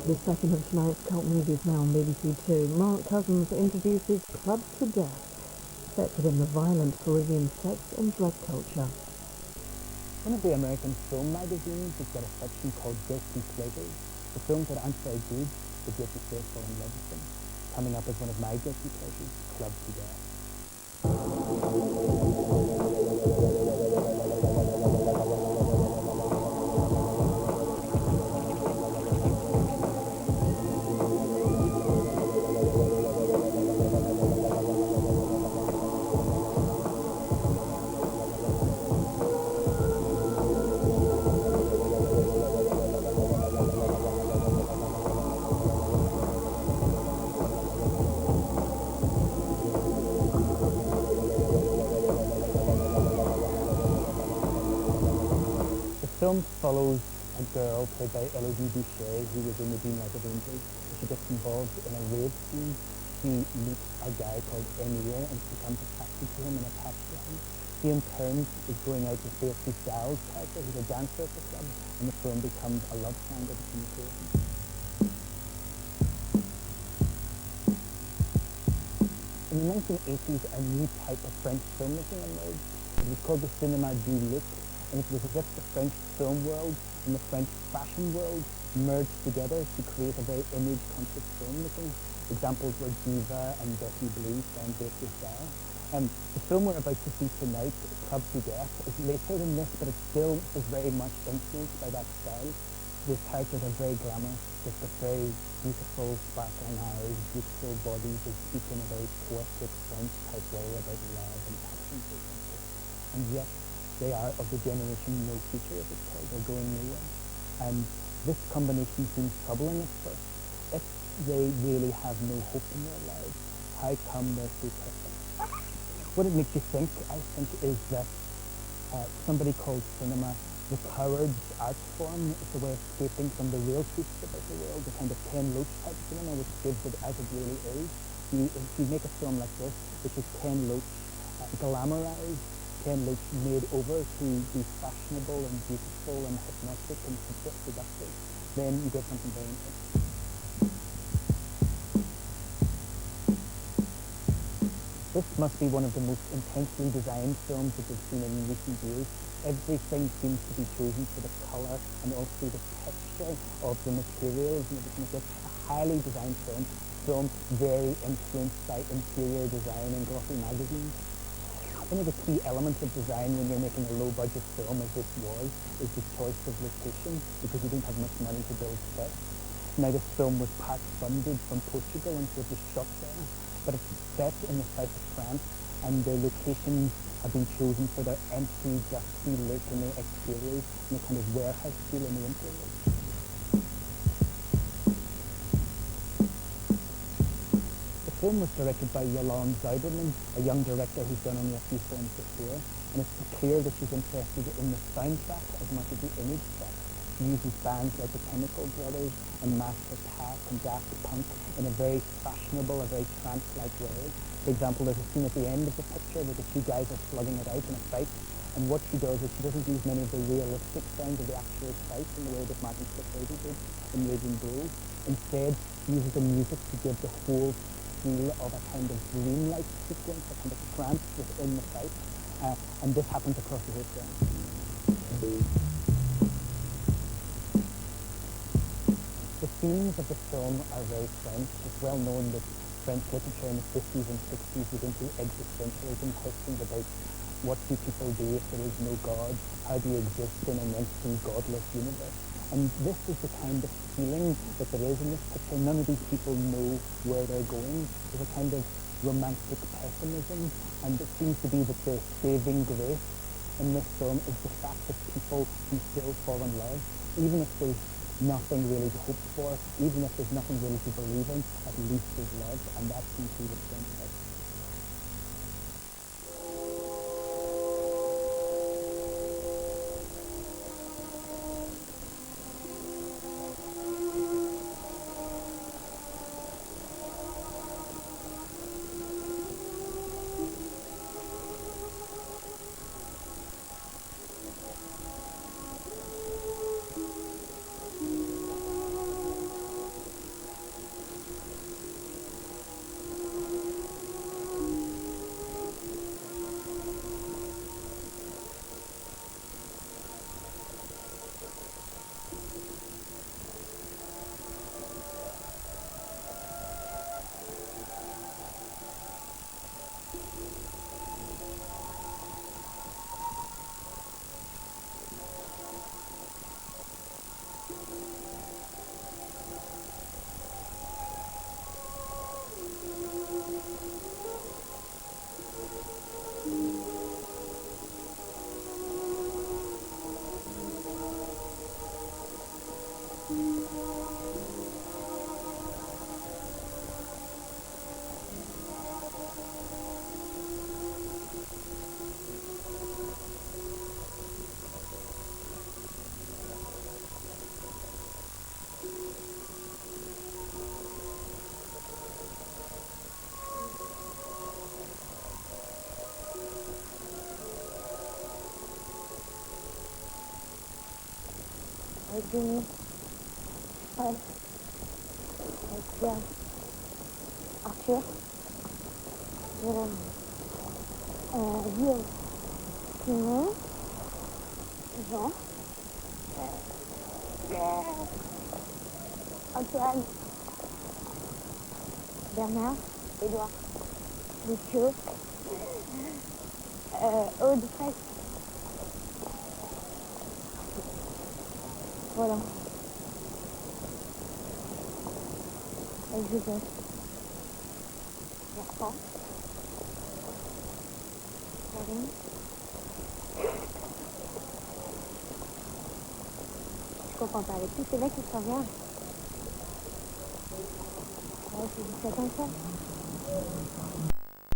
The second of tonight's cult movies now on BBC2. Mark Cousins introduces Club to Death, set within the violent Caribbean sex and drug culture. One of the American film magazines has got a section called Guilty Pleasures, the films that aren't very good, but yet you still fall in love with them. Coming up as one of my guilty pleasures, Club to Death. The film follows a girl played by Elodie Boucher who was in The Green Light of Angels. She gets involved in a rape scene. She meets a guy called Emir and she becomes attracted to him and attached to him. He in turn is going out to Beatrice Dow's character, who's a dancer at the club, and the film becomes a love triangle between the two of them. In the 1980s, a new type of French filmmaking emerged. It was called the cinéma du look, and it was as if the French film world and the French fashion world merged together to create a very image-conscious filmmaking. Examples were Diva and Betty Blue, starring Beatrice Daw. The film we're about to see tonight, Club to Death, is later than this, but it still is very much influenced by that style. The characters are very glamorous, with the very beautiful, sparkling eyes, beautiful bodies. They speak in a very poetic French type way about love and passion, for example. And yet, they are of the generation no future, as it's called. They're going nowhere. And this combination seems troubling at first. If they really have no hope in their lives, how come they're so perfect? What it makes you think, I think, is that somebody called cinema the coward's art form. It's a way of escaping from the real truths about the world, the kind of Ken Loach type cinema, which gives it as it really is. If you make a film like this, which is Ken Loach glamorized, Ken Loach made over to be fashionable and beautiful and hypnotic and seductive, then you get something very interesting. This must be one of the most intensely designed films that we've seen in recent years. Everything seems to be chosen for the colour and also the texture of the materials and everything like that. A highly designed film very influenced by interior design and glossy magazines. One of the key elements of design when you're making a low-budget film, as this was, is the choice of location, because you don't have much money to build sets. Now, this film was part funded from Portugal, and so it was shot there, but it's set in the south of France, and the locations have been chosen for their empty, dusty look in the exteriors, and a kind of warehouse feel in the interiors. The film was directed by Yolande Zuiderman, a young director who's done only a few films before, and it's clear that she's interested in the soundtrack as much as the image track. She uses bands like the Chemical Brothers and Master Attack and Daft Punk in a very fashionable, a very trance-like way. For example, there's a scene at the end of the picture where the two guys are slugging it out in a fight, and what she does is she doesn't use many of the realistic sounds of the actual fight in the way that Martin Scorsese did in Raging Bull. Instead, she uses the music to give the whole feel of a kind of dreamlike sequence, a kind of trance within the fight, and this happens across the whole film. The themes of the film are very French. It's well known that French literature in the 50s and 60s was into existentialism, questions about what do people do if there is no God, how do you exist in an empty, godless universe. And this is the kind of feeling that there is in this picture. None of these people know where they're going. There's a kind of romantic pessimism, and it seems to be that the saving grace in this film is the fact that people can still fall in love, even if there's nothing really to hope for, even if there's nothing really to believe in, at least there's love, and that seems to be what film's about. avec Denis, Paul, avec Pierre, Arthur, Jérôme, Guillaume, Simon, Jean, Pierre, Antoine, Bernard, Édouard, Lucio, Aude, Fred. Voilà. Avec Joseph. Bertrand. Karine. Je comprends pas, avec tous ces mecs qui se regardent. Ouais, c'est dit ça comme ça.